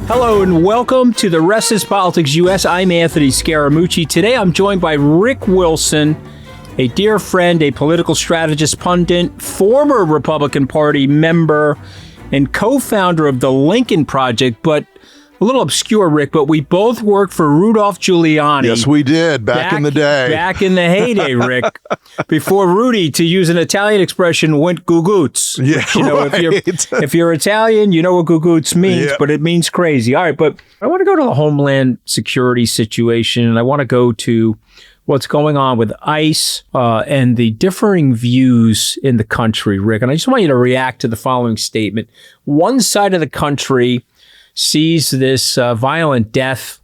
Hello and welcome to the Rest is Politics US. I'm Anthony Scaramucci. Today I'm joined by Rick Wilson, a dear friend, a political strategist, pundit, former Republican Party member, and co-founder of the Lincoln Project, but a little obscure, Rick, but we both worked for Rudolph Giuliani. Yes, we did, back in the day. Back in the heyday, Rick. Before Rudy, to use an Italian expression, went gugoots. Yeah, which, if you're Italian, you know what gugoots means, but it means crazy. All right, but I want to go to the Homeland Security situation, and I want to go to what's going on with ICE and the differing views in the country, Rick. And I just want you to react to the following statement. One side of the country sees this violent death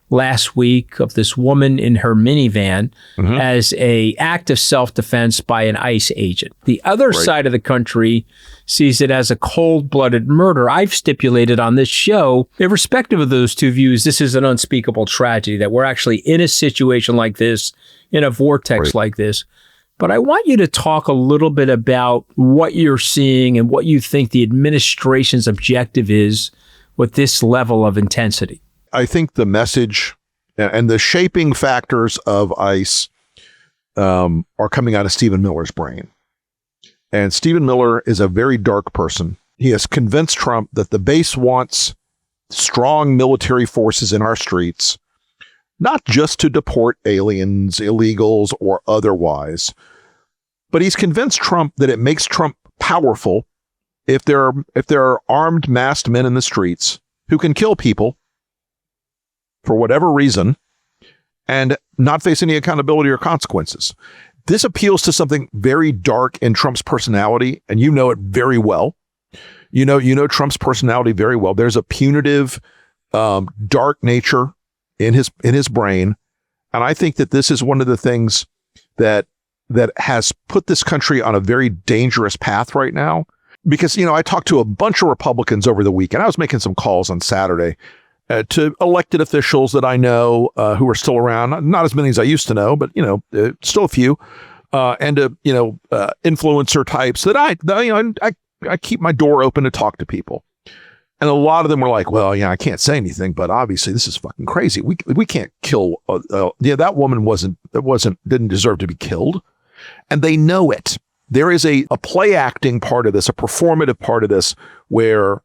last week of this woman in her minivan as an act of self-defense by an ICE agent. The other side of the country sees it as a cold-blooded murder. I've stipulated on this show, irrespective of those two views, this is an unspeakable tragedy, that we're actually in a situation like this, in a vortex like this. But I want you to talk a little bit about what you're seeing and what you think the administration's objective is with this level of intensity. I think the message and the shaping factors of ICE are coming out of Stephen Miller's brain. And Stephen Miller is a very dark person. He has convinced Trump that the base wants strong military forces in our streets, not just to deport aliens, illegals, or otherwise, but he's convinced Trump that it makes Trump powerful if there are armed, masked men in the streets who can kill people for whatever reason and not face any accountability or consequences. This appeals to something very dark in Trump's personality, and you know it very well. You know Trump's personality very well. There's a punitive, dark nature in his brain, and I think that this is one of the things that has put this country on a very dangerous path right now. Because, I talked to a bunch of Republicans over the weekend. I was making some calls on Saturday to elected officials that I know who are still around. Not as many as I used to know, but, still a few. And influencer types that I keep my door open to talk to people. And a lot of them were like, well, I can't say anything, but obviously this is fucking crazy. We can't kill. That woman didn't deserve to be killed. And they know it. There is a play acting part of this, a performative part of this, where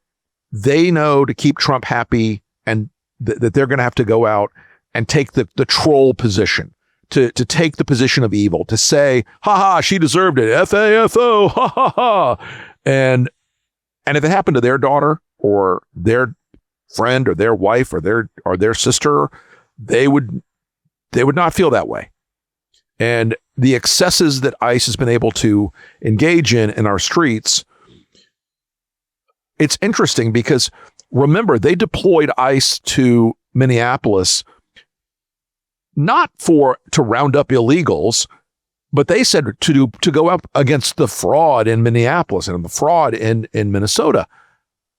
they know to keep Trump happy and that they're going to have to go out and take the troll position, to take the position of evil, to say, ha ha, she deserved it, F-A-F-O, ha ha ha. And if it happened to their daughter or their friend or their wife or their sister, they would not feel that way. And the excesses that ICE has been able to engage in our streets, it's interesting because, remember, they deployed ICE to Minneapolis not to round up illegals, but they said to go up against the fraud in Minneapolis and the fraud in Minnesota.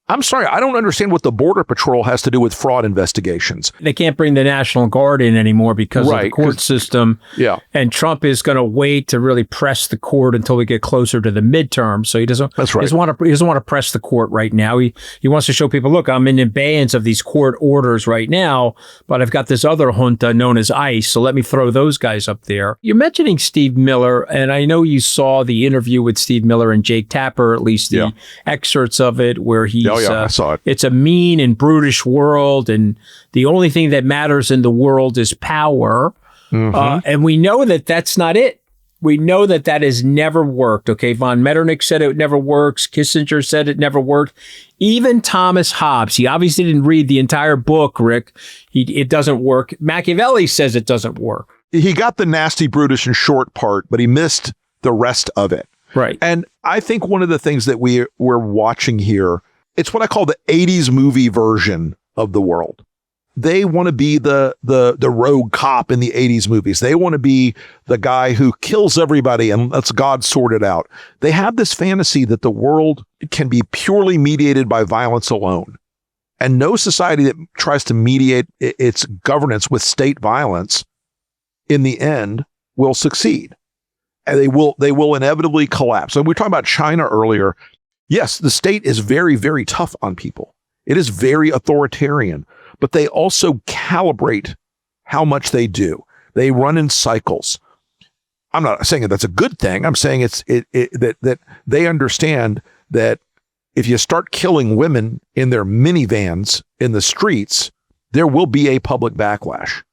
I'm sorry, I don't understand what the Border Patrol has to do with fraud investigations. They can't bring the National Guard in anymore because of the court system. Yeah. And Trump is going to wait to really press the court until we get closer to the midterm. So he doesn't want to press the court right now. He wants to show people, look, I'm in abeyance of these court orders right now, but I've got this other junta known as ICE. So let me throw those guys up there. You're mentioning Steve Miller, and I know you saw the interview with Steve Miller and Jake Tapper, at least the excerpts of it, where he's I saw it. It's a mean and brutish world, and the only thing that matters in the world is power. And we know that that's not it. We know that has never worked. Okay, von Metternich said it never works. Kissinger said it never worked. Even Thomas Hobbes, he obviously didn't read the entire book, Rick. It doesn't work. Machiavelli says it doesn't work. He got the nasty, brutish, and short part, but he missed the rest of it. Right. And I think one of the things that we're watching here, it's what I call the 80s movie version of the world. They want to be the rogue cop in the 80s movies. They want to be the guy who kills everybody and lets God sort it out. They have this fantasy that the world can be purely mediated by violence alone. And no society that tries to mediate its governance with state violence in the end will succeed. And they will inevitably collapse. And we were talking about China earlier. Yes, the state is very, very tough on people. It is very authoritarian, but they also calibrate how much they do. They run in cycles. I'm not saying that that's a good thing. I'm saying that they understand that if you start killing women in their minivans in the streets, there will be a public backlash.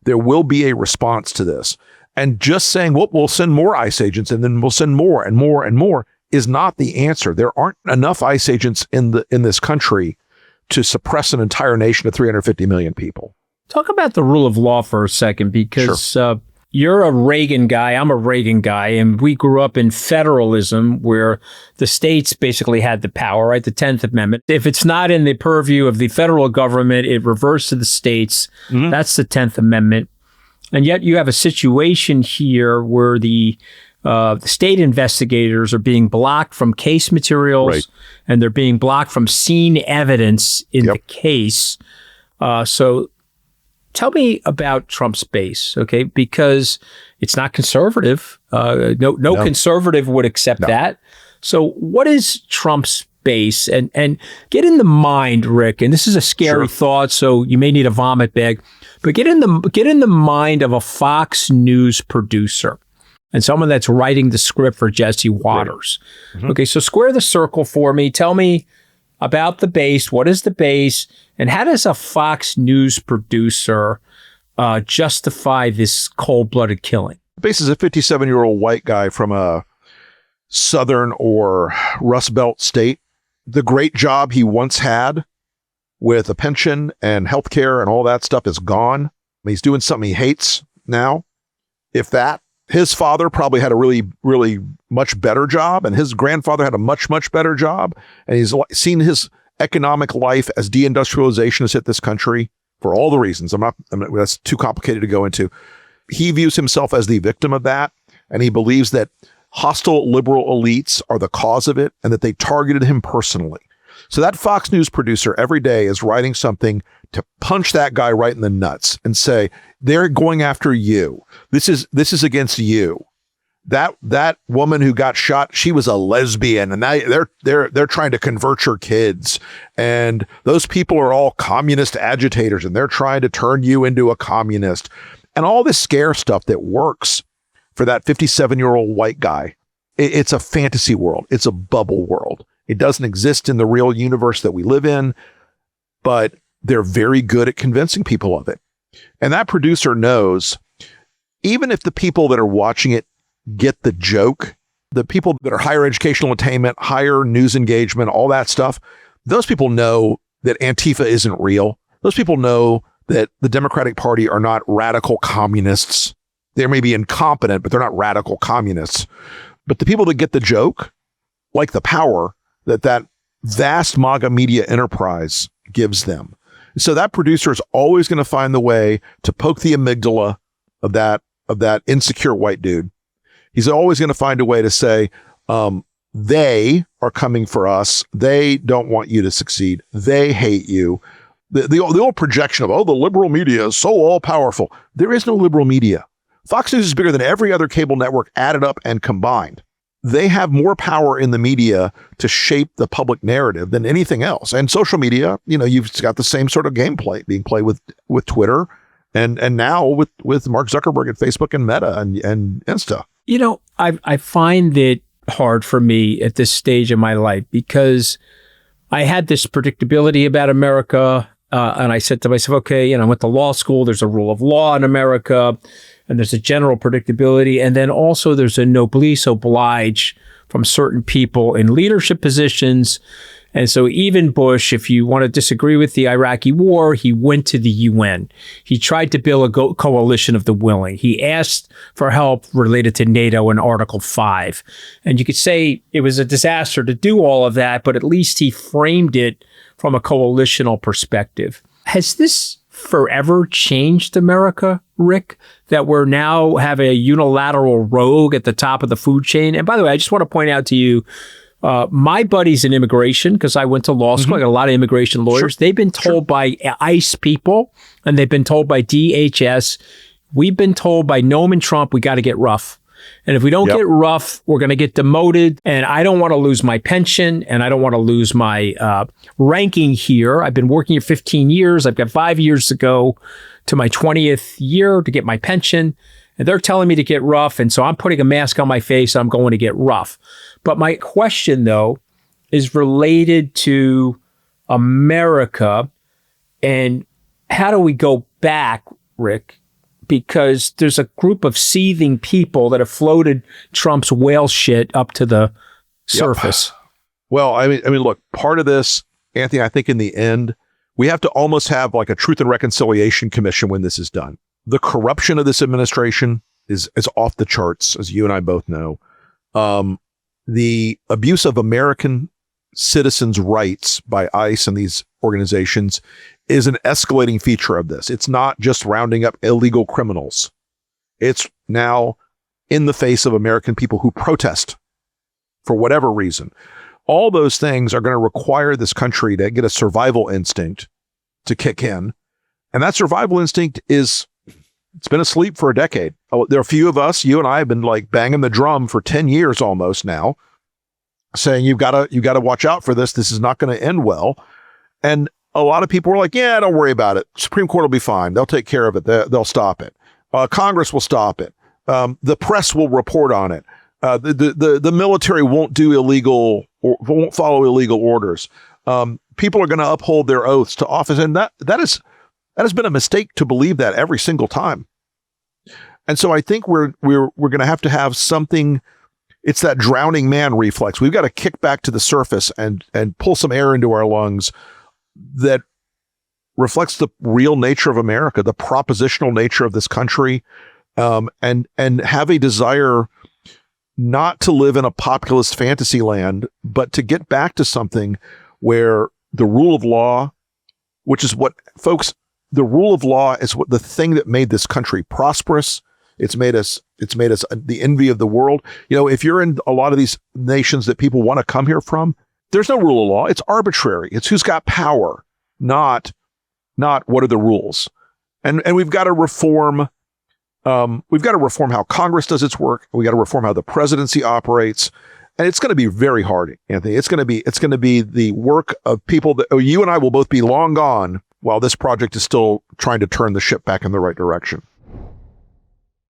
There will be a response to this. And just saying, well, we'll send more ICE agents and then we'll send more and more and more is not the answer. There aren't enough ICE agents in this country to suppress an entire nation of 350 million people. Talk about the rule of law for a second, because Sure. You're a Reagan guy, I'm a Reagan guy, and we grew up in federalism where the states basically had the power, right? The 10th Amendment. If it's not in the purview of the federal government, it reverts to the states. Mm-hmm. That's the 10th Amendment. And yet you have a situation here where the state investigators are being blocked from case materials, right, and they're being blocked from scene evidence in the case. So tell me about Trump's base, okay? Because it's not conservative. No conservative would accept that. So what is Trump's base? And get in the mind, Rick, and this is a scary thought, so you may need a vomit bag, but get in the mind of a Fox News producer and someone that's writing the script for Jesse Waters. Right. Mm-hmm. Okay, so square the circle for me. Tell me about the base. What is the base? And how does a Fox News producer justify this cold-blooded killing? The base is a 57-year-old white guy from a Southern or Rust Belt state. The great job he once had with a pension and healthcare and all that stuff is gone. He's doing something he hates now. If that, his father probably had a really, really much better job, and his grandfather had a much, much better job. And he's seen his economic life as deindustrialization has hit this country for all the reasons. That's too complicated to go into. He views himself as the victim of that, and he believes that hostile liberal elites are the cause of it and that they targeted him personally. So that Fox News producer every day is writing something to punch that guy right in the nuts and say, they're going after you. This is against you. That woman who got shot, she was a lesbian, and they're trying to convert your kids. And those people are all communist agitators, and they're trying to turn you into a communist. And all this scare stuff that works for that 57-year-old white guy. It's a fantasy world. It's a bubble world. It doesn't exist in the real universe that we live in, but they're very good at convincing people of it. And that producer knows, even if the people that are watching it get the joke, the people that are higher educational attainment, higher news engagement, all that stuff, those people know that Antifa isn't real. Those people know that the Democratic Party are not radical communists. They may be incompetent, but they're not radical communists. But the people that get the joke, like the power that vast MAGA media enterprise gives them. So that producer is always going to find the way to poke the amygdala of that insecure white dude. He's always going to find a way to say, they are coming for us. They don't want you to succeed. They hate you. The old projection of, the liberal media is so all powerful. There is no liberal media. Fox News is bigger than every other cable network added up and combined. They have more power in the media to shape the public narrative than anything else. And social media, you've got the same sort of gameplay being played with Twitter and now with Mark Zuckerberg at Facebook and Meta and Insta. I find it hard for me at this stage of my life because I had this predictability about America. And I said to myself, okay, I went to law school. There's a rule of law in America, and there's a general predictability. And then also there's a noblesse oblige from certain people in leadership positions. And so even Bush, if you want to disagree with the Iraqi war, he went to the UN. He tried to build a coalition of the willing. He asked for help related to NATO in Article 5. And you could say it was a disaster to do all of that, but at least he framed it from a coalitional perspective. Has this forever changed America, Rick, that we're now have a unilateral rogue at the top of the food chain? And by the way, I just want to point out to you, my buddies in immigration, because I went to law school, I got a lot of immigration lawyers. They've been told by ICE people, and they've been told by DHS. We've been told by Noam and Trump, we got to get rough. And if we don't get rough, we're going to get demoted. And I don't want to lose my pension, and I don't want to lose my ranking here. I've been working here 15 years. I've got 5 years to go to my 20th year to get my pension. And they're telling me to get rough. And so I'm putting a mask on my face. I'm going to get rough. But my question, though, is related to America. And how do we go back, Rick? Because there's a group of seething people that have floated Trump's whale shit up to the surface. Well, I mean, look, part of this, Anthony, I think in the end, we have to almost have like a Truth and Reconciliation Commission when this is done. The corruption of this administration is off the charts, as you and I both know. The abuse of American citizens' rights by ICE and these organizations is an escalating feature of this. It's not just rounding up illegal criminals. It's now in the face of American people who protest for whatever reason. All those things are going to require this country to get a survival instinct to kick in. And that survival instinct it's been asleep for a decade. There are a few of us, you and I have been like banging the drum for 10 years almost now, saying you got to watch out for this. This is not going to end well. And a lot of people were like, yeah, don't worry about it. Supreme Court will be fine. They'll take care of it. They'll stop it. Congress will stop it. The press will report on it. The military won't do illegal or won't follow illegal orders. People are going to uphold their oaths to office. And that has been a mistake to believe that every single time. And so I think we're going to have something. It's that drowning man reflex. We've got to kick back to the surface and pull some air into our lungs that reflects the real nature of America, the propositional nature of this country, and have a desire not to live in a populist fantasy land, but to get back to something where the rule of law, which is what folks, the rule of law is what the thing that made this country prosperous. It's made us the envy of the world. You know, if you're in a lot of these nations that people want to come here from, there's no rule of law. It's arbitrary. It's who's got power, not what are the rules. And we've got to reform. We've got to reform how Congress does its work. We got to reform how the presidency operates. And it's going to be very hard, Anthony. It's going to be the work of people that you and I will both be long gone while this project is still trying to turn the ship back in the right direction.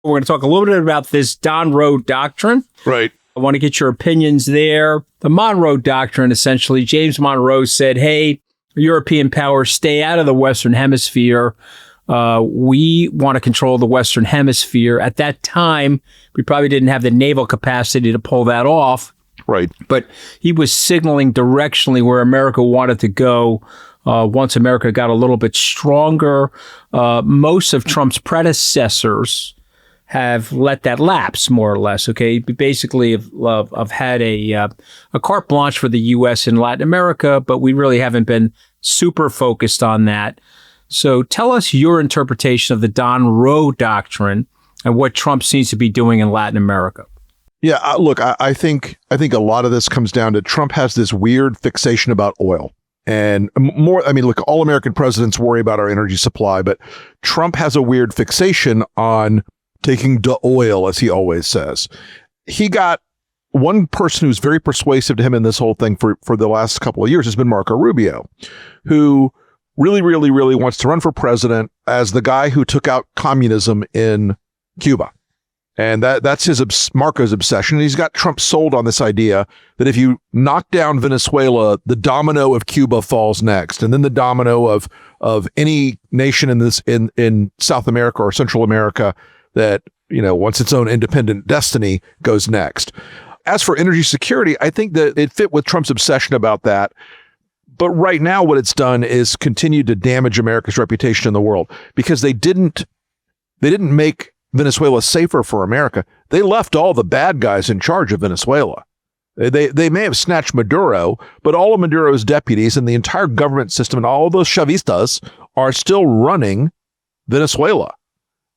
We're going to talk a little bit about this Donroe Doctrine. Right. I want to get your opinions there. The Monroe Doctrine, essentially, James Monroe said, hey, European powers, stay out of the Western Hemisphere. We want to control the Western Hemisphere. At that time, we probably didn't have the naval capacity to pull that off. Right. But he was signaling directionally where America wanted to go once America got a little bit stronger. Most of Trump's predecessors have let that lapse, more or less. Okay, basically, have had a carte blanche for the U.S. in Latin America, but we really haven't been super focused on that. So, tell us your interpretation of the Donroe Doctrine and what Trump seems to be doing in Latin America. Yeah, look, I think a lot of this comes down to Trump has this weird fixation about oil. And more, I mean, look, all American presidents worry about our energy supply, but Trump has a weird fixation on taking the oil, as he always says. He got one person who's very persuasive to him in this whole thing for the last couple of years has been Marco Rubio, who really, really, really wants to run for president as the guy who took out communism in Cuba. And that's Marco's obsession. He's got Trump sold on this idea that if you knock down Venezuela, the domino of Cuba falls next, and then the domino of any nation in South America or Central America that, you know, wants its own independent destiny goes next. As for energy security, I think that it fit with Trump's obsession about that. But right now, what it's done is continue to damage America's reputation in the world, because they didn't make Venezuela safer for America. They left all the bad guys in charge of Venezuela. They may have snatched Maduro, but all of Maduro's deputies and the entire government system and all of those Chavistas are still running Venezuela.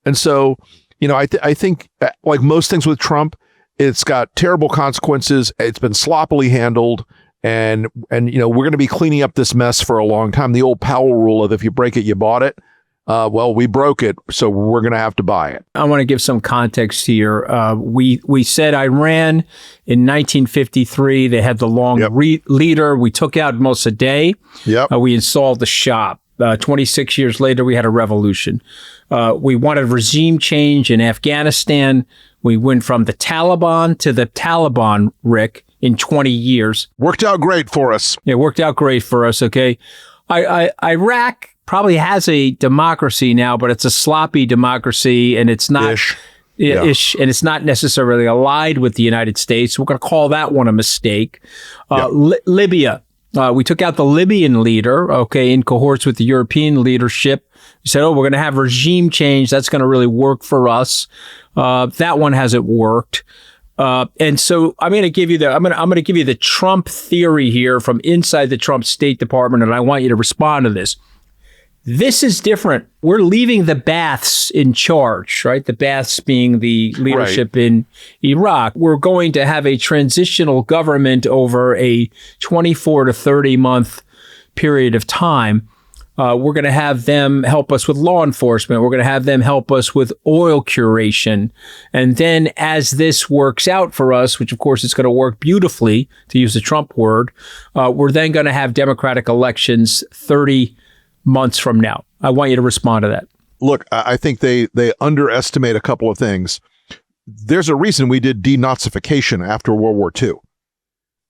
And so, you know, I think like most things with Trump, it's got terrible consequences. It's been sloppily handled. And you know, we're going to be cleaning up this mess for a long time. The old Powell rule of if you break it, you bought it. well, we broke it, so we're going to have to buy it. I want to give some context here. We said Iran in 1953, they had the long leader. We took out Mossadegh. Yep. We installed the Shah. 26 years later, we had a revolution. We wanted regime change in Afghanistan. We went from the Taliban to the Taliban, Rick, in 20 years. Worked out great for us. It worked out great for us, okay? Iraq probably has a democracy now, but it's a sloppy democracy, and it's not Ish, and it's not necessarily allied with the United States. We're going to call that one a mistake. Libya. We took out the Libyan leader, okay, in cohorts with the European leadership. We said, we're going to have regime change. That's going to really work for us. That one hasn't worked. And so I'm going to give you the Trump theory here from inside the Trump State Department, and I want you to respond to this. This is different. We're leaving the Ba'aths in charge, right? The Ba'aths being the leadership in Iraq. We're going to have a transitional government over a 24 to 30 month period of time. We're going to have them help us with law enforcement. We're going to have them help us with oil curation. And then as this works out for us, which of course is going to work beautifully, to use the Trump word, we're then going to have democratic elections 30 months from now. I want you to respond to that. Look, I think they underestimate a couple of things. There's a reason we did denazification after World War II,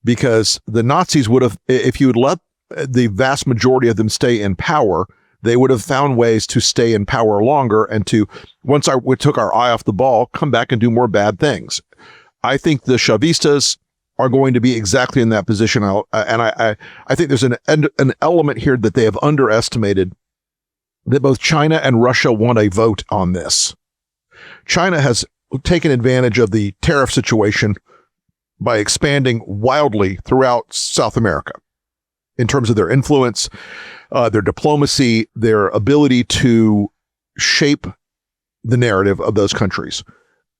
because the Nazis would have, if you had let the vast majority of them stay in power, they would have found ways to stay in power longer and to, once we took our eye off the ball, come back and do more bad things. I think the Chavistas are going to be exactly in that position. And I think there's an element here that they have underestimated, that both China and Russia want a vote on this. China has taken advantage of the tariff situation by expanding wildly throughout South America in terms of their influence, their diplomacy, their ability to shape the narrative of those countries.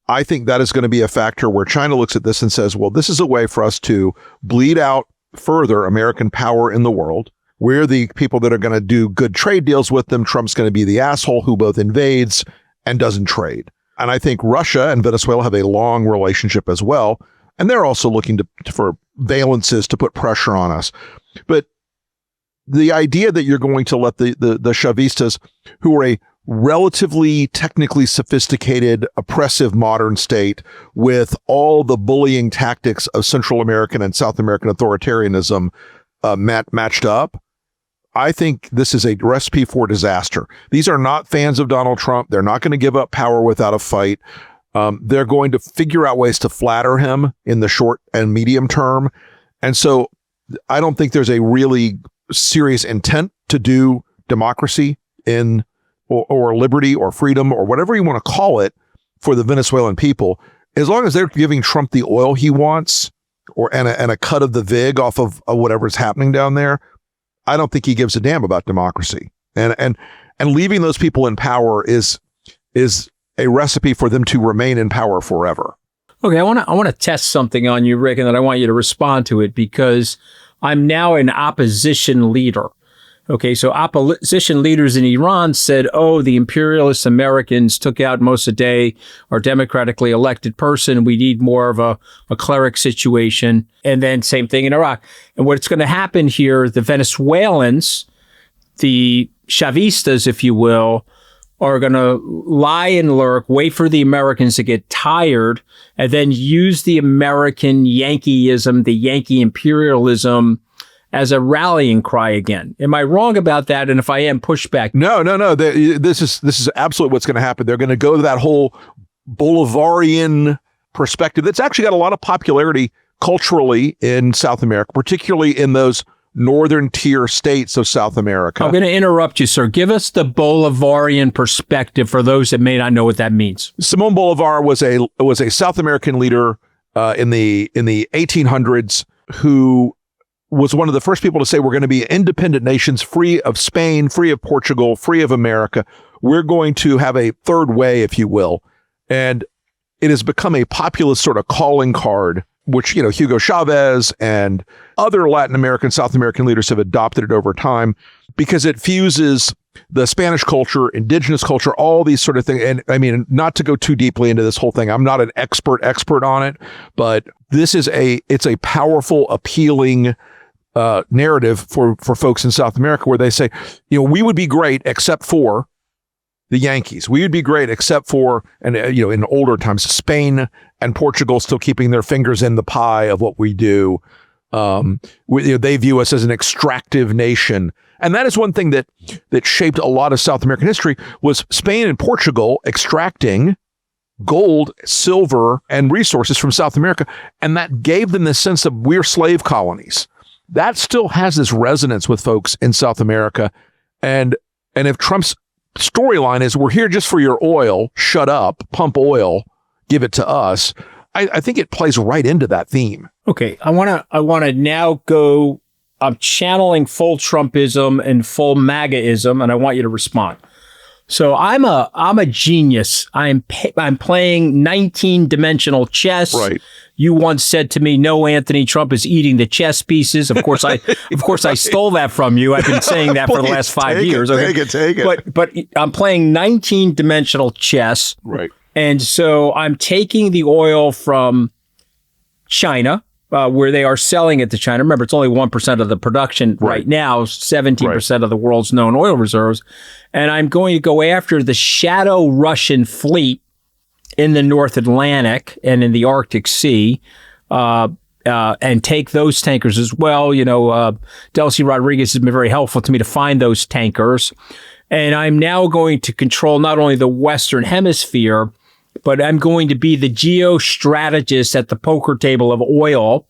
I think that is going to be a factor where China looks at this and says, well, this is a way for us to bleed out further American power in the world. We're the people that are going to do good trade deals with them. Trump's going to be the asshole who both invades and doesn't trade. And I think Russia and Venezuela have a long relationship as well. And they're also looking for valences to put pressure on us. But the idea that you're going to let the Chavistas, who are a relatively technically sophisticated, oppressive modern state with all the bullying tactics of Central American and South American authoritarianism matched up, I think this is a recipe for disaster. These are not fans of Donald Trump. They're not going to give up power without a fight. They're going to figure out ways to flatter him in the short and medium term. And so I don't think there's a really serious intent to do democracy or liberty or freedom or whatever you want to call it for the Venezuelan people, as long as they're giving Trump the oil he wants and a cut of the vig off of whatever's happening down there. I don't think he gives a damn about democracy. And leaving those people in power is a recipe for them to remain in power forever. Okay, I want to test something on you, Rick, and then I want you to respond to it, because I'm now an opposition leader. Okay, so opposition leaders in Iran said, the imperialist Americans took out Mossadegh, our democratically elected person. We need more of a cleric situation. And then same thing in Iraq. And what's going to happen here, the Venezuelans, the Chavistas, if you will, are going to lie and lurk, wait for the Americans to get tired, and then use the American Yankeeism, the Yankee imperialism, as a rallying cry again. Am I wrong about that? And if I am, push back. No. This is absolutely what's going to happen. They're going to go to that whole Bolivarian perspective that's actually got a lot of popularity culturally in South America, particularly in those northern tier states of South America. I'm going to interrupt you, sir. Give us the Bolivarian perspective for those that may not know what that means. Simón Bolívar was a South American leader in the 1800s who was one of the first people to say, we're going to be independent nations, free of Spain, free of Portugal, free of America. We're going to have a third way, if you will. And it has become a populist sort of calling card, which, Hugo Chavez and other Latin American, South American leaders have adopted it over time, because it fuses the Spanish culture, indigenous culture, all these sort of things. And I mean, not to go too deeply into this whole thing, I'm not an expert on it, but this is it's a powerful, appealing narrative for folks in South America, where they say, we would be great except for the Yankees. We would be great except for, and in older times, Spain and Portugal still keeping their fingers in the pie of what we do. They view us as an extractive nation. And that is one thing that shaped a lot of South American history, was Spain and Portugal extracting gold, silver, and resources from South America. And that gave them this sense of we're slave colonies. That still has this resonance with folks in South America. And if Trump's storyline is we're here just for your oil, shut up, pump oil, give it to us, I think it plays right into that theme. Okay, I want to now go. I'm channeling full Trumpism and full MAGAism, and I want you to respond. So I'm a genius. I'm playing 19-dimensional chess. Right. You once said to me, "No, Anthony, Trump is eating the chess pieces." Of course, I stole that from you. I've been saying that for the last 5 years. Okay? Take it. But I'm playing 19-dimensional chess. Right. And so I'm taking the oil from China, where they are selling it to China. Remember, it's only 1% of the production right now, 17% of the world's known oil reserves. And I'm going to go after the shadow Russian fleet in the North Atlantic and in the Arctic Sea, and take those tankers as well. Delcy Rodriguez has been very helpful to me to find those tankers. And I'm now going to control not only the Western Hemisphere, but I'm going to be the geostrategist at the poker table of oil,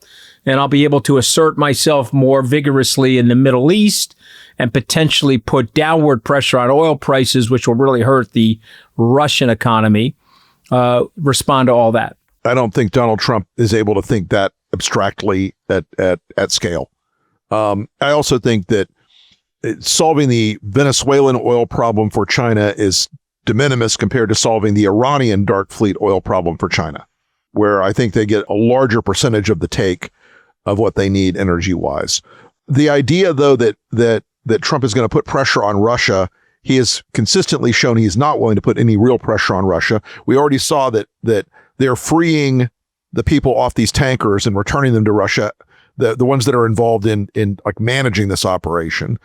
and I'll be able to assert myself more vigorously in the Middle East and potentially put downward pressure on oil prices, which will really hurt the Russian economy. Respond to all that. I don't think Donald Trump is able to think that abstractly at scale. I also think that solving the Venezuelan oil problem for China is de minimis compared to solving the Iranian dark fleet oil problem for China, where I think they get a larger percentage of the take of what they need energy-wise. The idea, though, that Trump is going to put pressure on Russia, he has consistently shown he's not willing to put any real pressure on Russia. We already saw that they're freeing the people off these tankers and returning them to Russia, the ones that are involved in like managing this operation.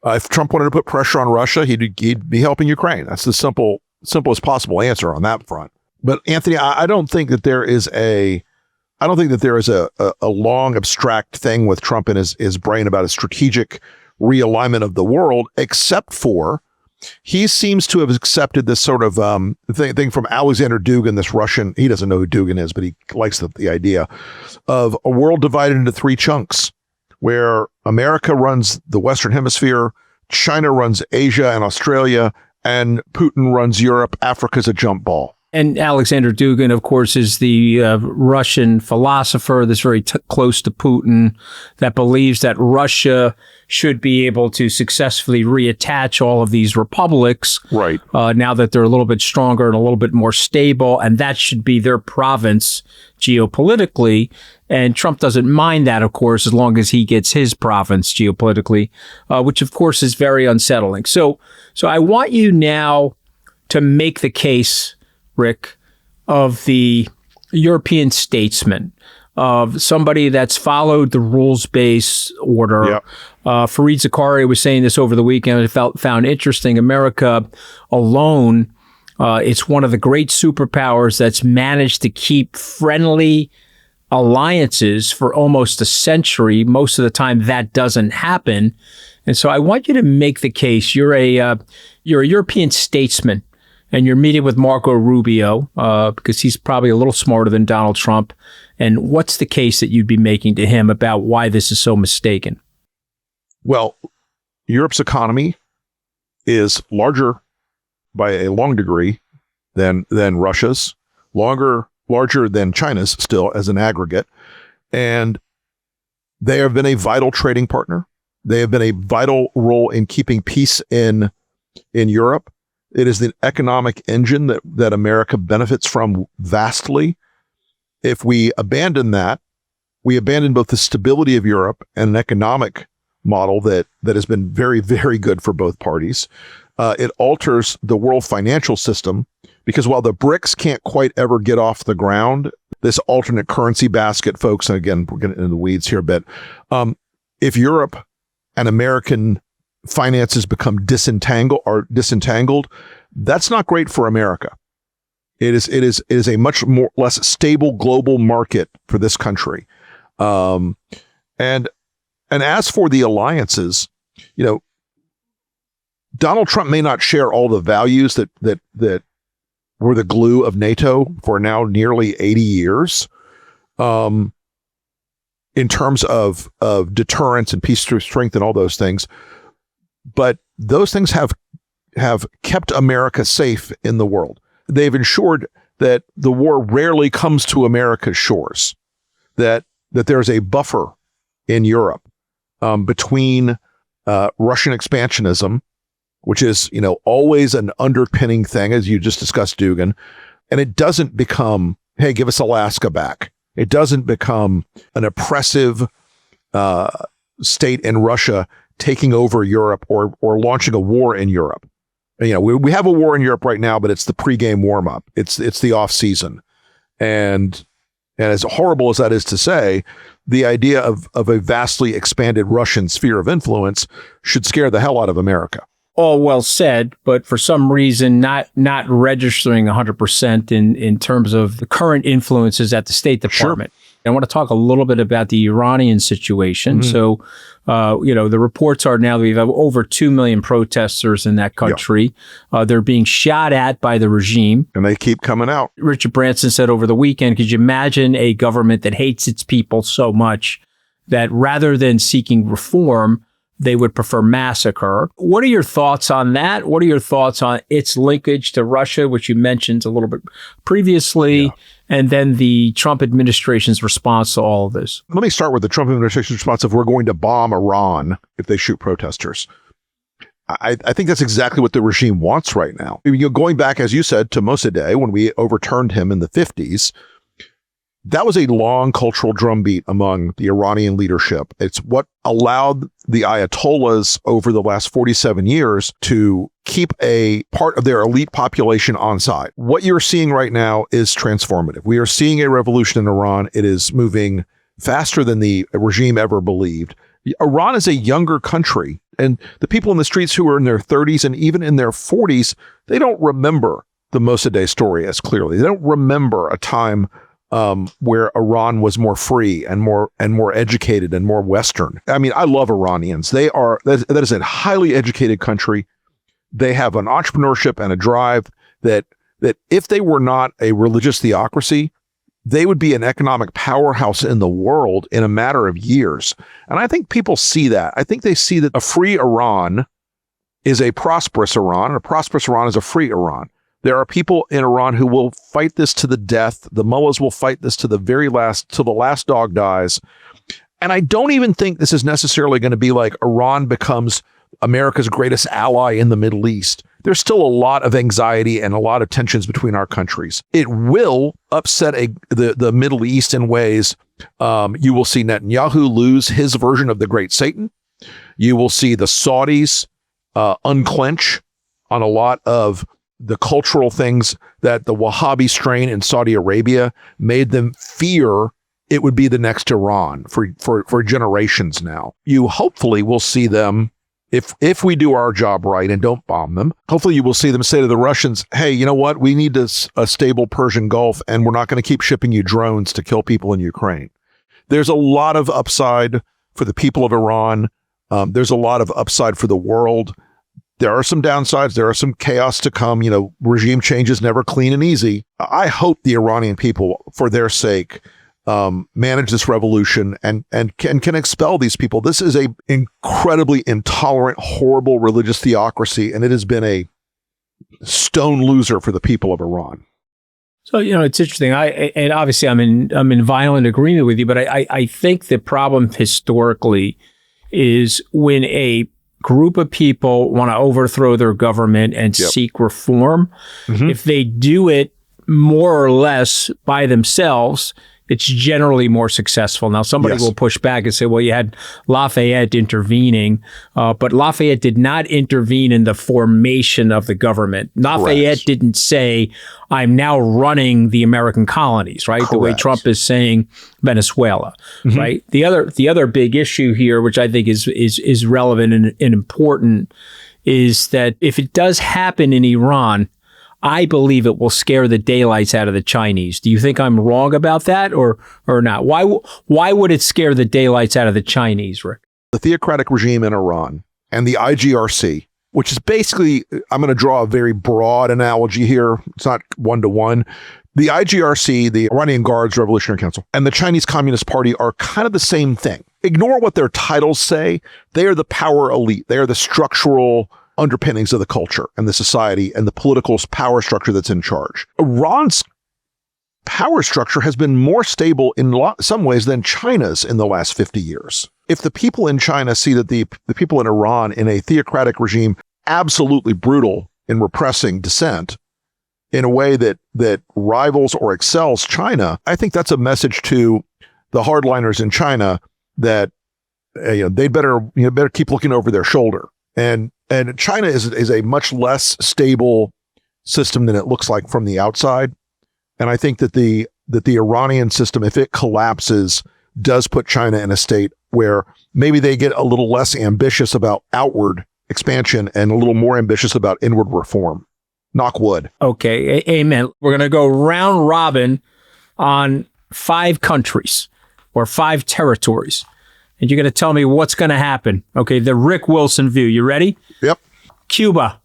If Trump wanted to put pressure on Russia, he'd be helping Ukraine. That's the simplest possible answer on that front. But Anthony, I don't think that there is a long abstract thing with Trump in his brain about a strategic realignment of the world, except for he seems to have accepted this sort of thing from Alexander Dugin, this Russian. He doesn't know who Dugin is, but he likes the idea of a world divided into three chunks, where America runs the Western Hemisphere, China runs Asia and Australia, and Putin runs Europe. Africa's a jump ball. And Alexander Dugin, of course, is the Russian philosopher that's very close to Putin, that believes that Russia should be able to successfully reattach all of these republics, right? Now that they're a little bit stronger and a little bit more stable, and that should be their province geopolitically. And Trump doesn't mind that, of course, as long as he gets his province geopolitically, which, of course, is very unsettling. So I want you now to make the case, Rick, of the European statesman, of somebody that's followed the rules-based order. Yep. Fareed Zakaria was saying this over the weekend. I found interesting. America alone, it's one of the great superpowers that's managed to keep friendly alliances for almost a century. Most of the time, that doesn't happen. And so I want you to make the case. You're a European statesman, and you're meeting with Marco Rubio because he's probably a little smarter than Donald Trump. And what's the case that you'd be making to him about why this is so mistaken? Well, Europe's economy is larger by a long degree than Russia's, larger than China's still as an aggregate. And they have been a vital trading partner. They have been a vital role in keeping peace in Europe. It is the economic engine that America benefits from vastly. If we abandon that, we abandon both the stability of Europe and an economic model that has been very, very good for both parties. It alters the world financial system because while the BRICS can't quite ever get off the ground, this alternate currency basket, folks, and again, we're getting into the weeds here a bit. If Europe and American finances become disentangled, that's not great for America. It is a much less stable global market for this country. And as for the alliances, Donald Trump may not share all the values that were the glue of NATO for now nearly 80 years, in terms of deterrence and peace through strength and all those things. But those things have kept America safe in the world. They've ensured that the war rarely comes to America's shores, that there's a buffer in Europe between Russian expansionism, which is, always an underpinning thing, as you just discussed, Dugan, and it doesn't become, hey, give us Alaska back. It doesn't become an oppressive state in Russia taking over Europe or launching a war in Europe. We have a war in Europe right now, but it's the pregame warm up. It's the off season, and as horrible as that is to say, the idea of a vastly expanded Russian sphere of influence should scare the hell out of America. All well said, but for some reason not registering 100% in terms of the current influences at the State Department. Sure. I want to talk a little bit about the Iranian situation. Mm-hmm. So, the reports are now that we have over 2 million protesters in that country. Yeah. They're being shot at by the regime. And they keep coming out. Richard Branson said over the weekend, could you imagine a government that hates its people so much that rather than seeking reform, they would prefer massacre? What are your thoughts on that? What are your thoughts on its linkage to Russia, which you mentioned a little bit previously, and then the Trump administration's response to all of this? Let me start with the Trump administration's response of we're going to bomb Iran if they shoot protesters. I think that's exactly what the regime wants right now. Going back, as you said, to Mossadegh, when we overturned him in the 50s, that was a long cultural drumbeat among the Iranian leadership. It's what allowed the Ayatollahs over the last 47 years to keep a part of their elite population on side. What you're seeing right now is transformative. We are seeing a revolution in Iran. It is moving faster than the regime ever believed. Iran is a younger country, and the people in the streets who are in their 30s and even in their 40s, they don't remember the Mossadegh story as clearly. They don't remember a time where Iran was more free and more educated and more Western. I mean, I love Iranians. That is a highly educated country. They have an entrepreneurship and a drive that if they were not a religious theocracy, they would be an economic powerhouse in the world in a matter of years. And I think people see that. I think they see that a free Iran is a prosperous Iran, and a prosperous Iran is a free Iran. There are people in Iran who will fight this to the death. The mullahs will fight this to the last dog dies. And I don't even think this is necessarily going to be like Iran becomes America's greatest ally in the Middle East. There's still a lot of anxiety and a lot of tensions between our countries. It will upset the Middle East in ways. You will see Netanyahu lose his version of the Great Satan. You will see the Saudis unclench on a lot of the cultural things that the Wahhabi strain in Saudi Arabia made them fear it would be the next Iran for generations now. You hopefully will see them, if we do our job right and don't bomb them, hopefully you will see them say to the Russians, hey, you know what? We need a stable Persian Gulf, and we're not going to keep shipping you drones to kill people in Ukraine. There's a lot of upside for the people of Iran. There's a lot of upside for the world. There are some downsides. There are some chaos to come. Regime change is never clean and easy. I hope the Iranian people, for their sake, manage this revolution and can expel these people. This is a incredibly intolerant, horrible religious theocracy, and it has been a stone loser for the people of Iran. So, it's interesting. And obviously I'm in violent agreement with you, but I think the problem historically is when a group of people want to overthrow their government and seek reform. Mm-hmm. If they do it more or less by themselves, it's generally more successful. Now, somebody will push back and say, well, you had Lafayette intervening, but Lafayette did not intervene in the formation of the government. Lafayette didn't say, I'm now running the American colonies, right? The way Trump is saying Venezuela, right? The other big issue here, which I think is relevant and important, is that if it does happen in Iran, I believe it will scare the daylights out of the Chinese. Do you think I'm wrong about that or not? Why would it scare the daylights out of the Chinese, Rick? The theocratic regime in Iran and the IGRC, which is basically, I'm going to draw a very broad analogy here. It's not one-to-one. The IGRC, the Iranian Guards Revolutionary Council, and the Chinese Communist Party are kind of the same thing. Ignore what their titles say. They are the power elite. They are the structural underpinnings of the culture and the society and the political power structure that's in charge. Iran's power structure has been more stable in some ways than China's in the last 50 years. If the people in China see that the people in Iran in a theocratic regime absolutely brutal in repressing dissent in a way that rivals or excels China, I think that's a message to the hardliners in China that they better keep looking over their shoulder. And China is a much less stable system than it looks like from the outside. And I think that the Iranian system, if it collapses, does put China in a state where maybe they get a little less ambitious about outward expansion and a little more ambitious about inward reform. Knock wood. Okay, amen. We're going to go round robin on 5 countries or 5 territories. And you're going to tell me what's going to happen. Okay, the Rick Wilson view. You ready? Yep. Cuba.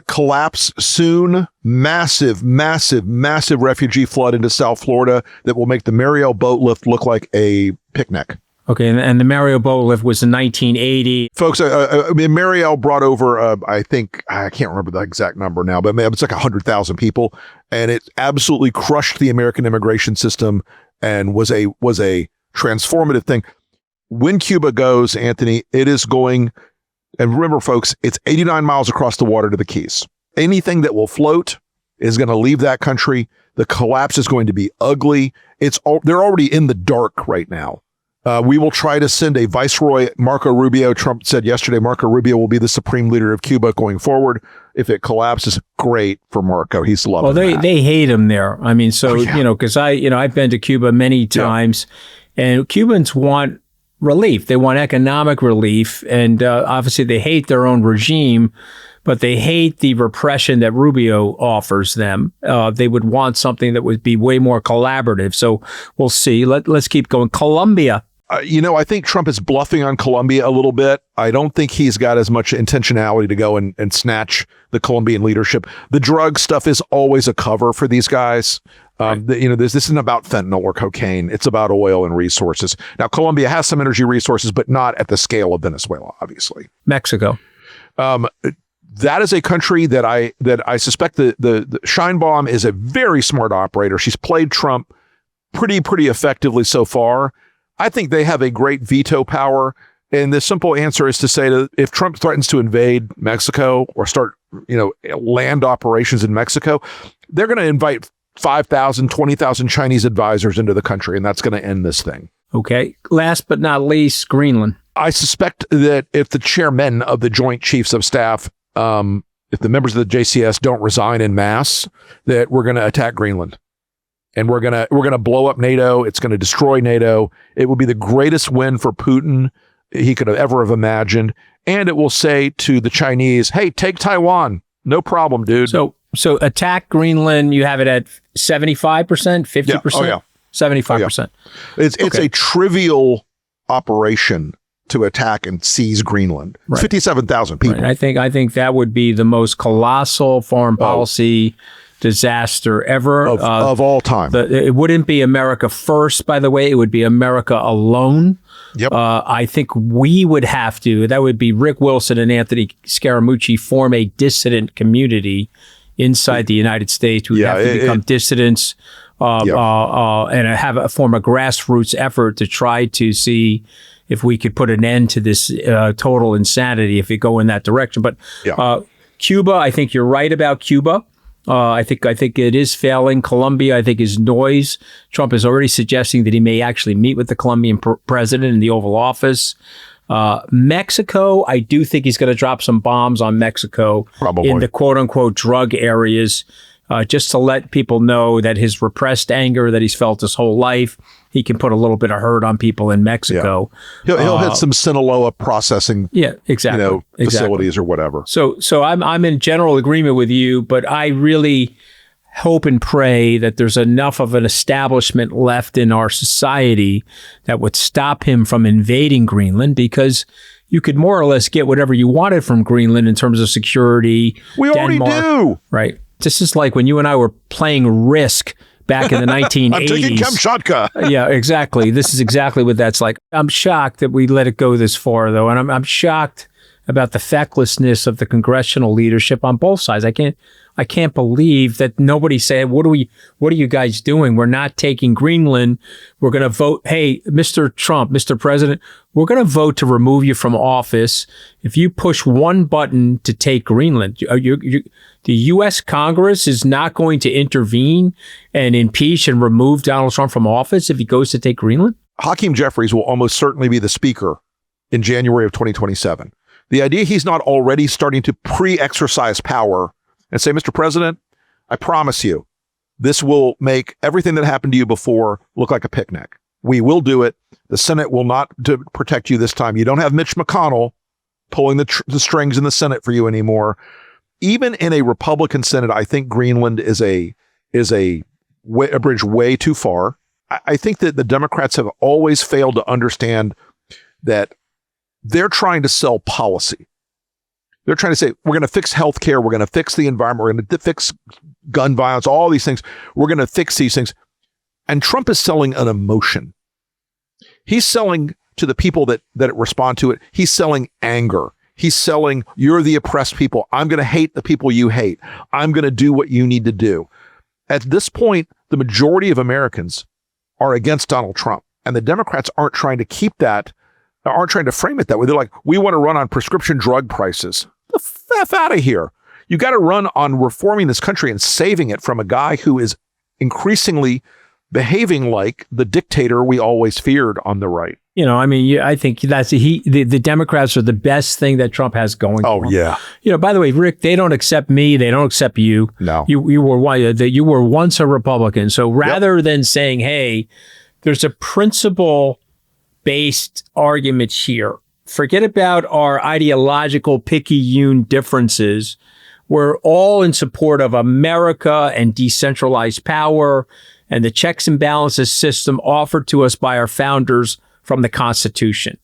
Collapse soon. Massive refugee flood into South Florida that will make the Mariel boat lift look like a picnic. Okay, and the Mariel boat lift was in 1980. Folks, Mariel brought over, I think, I can't remember the exact number now, but it's like 100,000 people. And it absolutely crushed the American immigration system and was a transformative thing. When Cuba goes, Anthony, it is going, and remember, folks, it's 89 miles across the water to the Keys. Anything that will float is going to leave that country. The collapse is going to be ugly. They're already in the dark right now. We will try to send a viceroy, Marco Rubio. Trump said yesterday, Marco Rubio will be the supreme leader of Cuba going forward. If it collapses, great for Marco. He's loving that. They hate him there. I mean, so, because I've been to Cuba many times, and Cubans want relief. They want economic relief. And obviously they hate their own regime, but they hate the repression that Rubio offers them. They would want something that would be way more collaborative. So we'll see. Let's keep going. Colombia. I think Trump is bluffing on Colombia a little bit. I don't think he's got as much intentionality to go and snatch the Colombian leadership. The drug stuff is always a cover for these guys. This isn't about fentanyl or cocaine. It's about oil and resources. Now, Colombia has some energy resources, but not at the scale of Venezuela, obviously. Mexico. That is a country that I suspect the Sheinbaum is a very smart operator. She's played Trump pretty effectively so far. I think they have a great veto power. And the simple answer is to say that if Trump threatens to invade Mexico or start, land operations in Mexico, they're going to invite 5,000, 20,000 Chinese advisors into the country, and that's going to end this thing. Okay. Last but not least, Greenland. I suspect that if the chairmen of the Joint Chiefs of Staff, if the members of the JCS don't resign en masse, that we're going to attack Greenland. And we're gonna blow up NATO. It's going to destroy NATO. It will be the greatest win for Putin he could have ever imagined. And it will say to the Chinese, hey, take Taiwan. No problem, dude. So attack Greenland. You have it at 75%, 50%? Yeah. 75%. It's a trivial operation to attack and seize Greenland. Right. 57,000 people. Right. I think that would be the most colossal foreign policy disaster ever of all time. It wouldn't be America first, by the way. It would be America alone. Yep. I think we would have to. That would be Rick Wilson and Anthony Scaramucci form a dissident community inside the United States. We have to become dissidents and form a grassroots effort to try to see if we could put an end to this total insanity if we go in that direction. But Cuba, I think you're right about Cuba. I think it is failing. Colombia, I think, is noise. Trump is already suggesting that he may actually meet with the Colombian president in the Oval Office. Mexico, I do think he's going to drop some bombs on Mexico. Probably. In the quote unquote drug areas, just to let people know that his repressed anger that he's felt his whole life, he can put a little bit of hurt on people in Mexico. Yeah. He'll hit some Sinaloa processing facilities or whatever. So I'm in general agreement with you, but I really hope and pray that there's enough of an establishment left in our society that would stop him from invading Greenland, because you could more or less get whatever you wanted from Greenland in terms of security. We already do. Right. This is like when you and I were playing Risk back in the 1980s. I'm taking Kamchatka. Yeah, exactly. This is exactly what that's like. I'm shocked that we let it go this far, though. And I'm shocked about the fecklessness of the congressional leadership on both sides. I can't believe that nobody said, what are you guys doing? We're not taking Greenland. We're going to vote. Hey, Mr. Trump, Mr. President, we're going to vote to remove you from office if you push one button to take Greenland. The U.S. Congress is not going to intervene and impeach and remove Donald Trump from office if he goes to take Greenland? Hakeem Jeffries will almost certainly be the speaker in January of 2027. The idea he's not already starting to pre-exercise power and say, Mr. President, I promise you, this will make everything that happened to you before look like a picnic. We will do it. The Senate will not protect you this time. You don't have Mitch McConnell pulling the strings in the Senate for you anymore. Even in a Republican Senate, I think Greenland is a bridge way too far. I think that the Democrats have always failed to understand that they're trying to sell policy. They're trying to say, we're going to fix healthcare. We're going to fix the environment. We're going to fix gun violence, all these things. We're going to fix these things. And Trump is selling an emotion. He's selling to the people that respond to it. He's selling anger. He's selling, you're the oppressed people. I'm going to hate the people you hate. I'm going to do what you need to do. At this point, the majority of Americans are against Donald Trump. And the Democrats aren't trying to keep that, aren't trying to frame it that way. They're like, we want to run on prescription drug prices. The F out of here. You got to run on reforming this country and saving it from a guy who is increasingly behaving like the dictator we always feared on the right. You know, I mean, I think that's the Democrats are the best thing that Trump has going for him. Oh, yeah. You know, by the way, Rick, they don't accept me. They don't accept you. No. You were once a Republican. So rather than saying, hey, there's a principle-based argument here. Forget about our ideological picayune differences. We're all in support of America and decentralized power and the checks and balances system offered to us by our founders from the Constitution.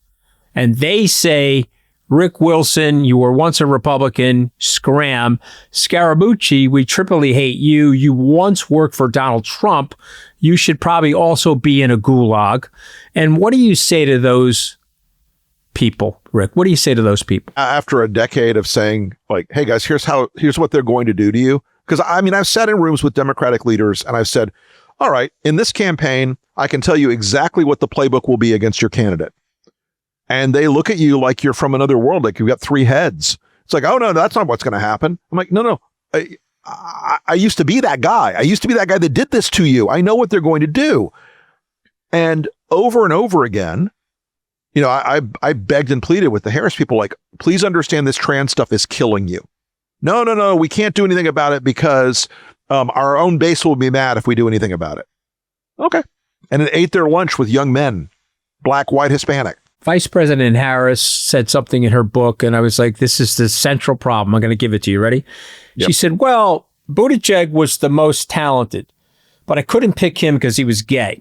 And they say, Rick Wilson, you were once a Republican, scram. Scaramucci, we triply hate you. You once worked for Donald Trump. You should probably also be in a gulag. And what do you say to those people, Rick? What do you say to those people? After a decade of saying, like, hey guys, here's what they're going to do to you. Because I mean, I've sat in rooms with Democratic leaders and I've said, all right, in this campaign, I can tell you exactly what the playbook will be against your candidate. And they look at you like you're from another world, like you've got three heads. It's like, oh no, that's not what's going to happen. I'm like, no. I used to be that guy. I used to be that guy that did this to you. I know what they're going to do. And over again, you know, I begged and pleaded with the Harris people, like, please understand this trans stuff is killing you. No, we can't do anything about it because our own base will be mad if we do anything about it. Okay. And it ate their lunch with young men, black, white, Hispanic. Vice President Harris said something in her book, and I was like, this is the central problem. I'm going to give it to you. Ready? Yep. She said, well, Buttigieg was the most talented, but I couldn't pick him because he was gay.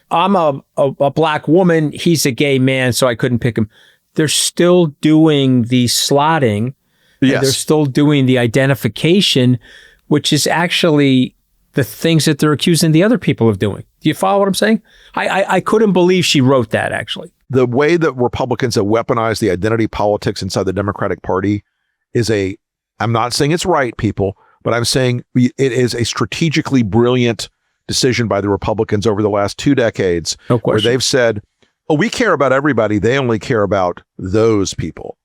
I'm a black woman. He's a gay man, so I couldn't pick him. They're still doing the slotting. Yes. They're still doing the identification, which is actually the things that they're accusing the other people of doing. Do you follow what I'm saying? I couldn't believe she wrote that, actually. The way that Republicans have weaponized the identity politics inside the Democratic Party is I'm not saying it's right, people, but I'm saying it is a strategically brilliant decision by the Republicans over the last 2 decades, where they've said, oh, we care about everybody. They only care about those people.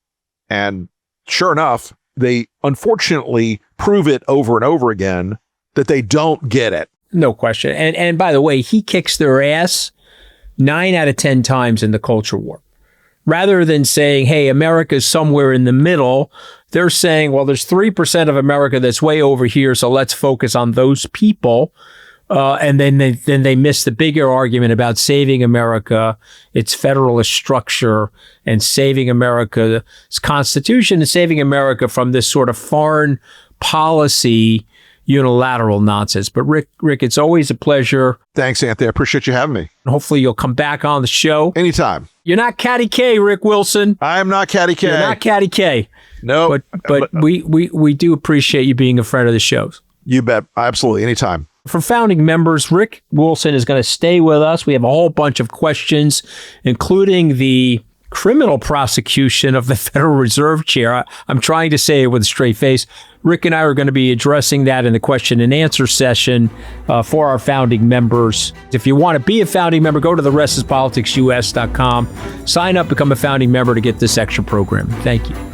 And sure enough, they unfortunately prove it over and over again that they don't get it. No question. And by the way, he kicks their ass 9 out of 10 times in the culture war. Rather than saying, hey, America's somewhere in the middle, they're saying, well, there's 3% of America that's way over here, so let's focus on those people. And then they miss the bigger argument about saving America, its federalist structure, and saving America's Constitution, and saving America from this sort of foreign policy unilateral nonsense. But Rick, it's always a pleasure. Thanks, Anthony. I appreciate you having me. Hopefully you'll come back on the show. Anytime. You're not Catty K, Rick Wilson. I am not Catty K. You're not Catty K. No. But we do appreciate you being a friend of the show. You bet. Absolutely. Anytime. For founding members, Rick Wilson is going to stay with us. We have a whole bunch of questions, including the criminal prosecution of the Federal Reserve Chair. I'm trying to say it with a straight face. Rick and I are going to be addressing that in the question and answer session for our founding members. If you want to be a founding member, go to therestispoliticsus.com, sign up, become a founding member to get this extra program. Thank you.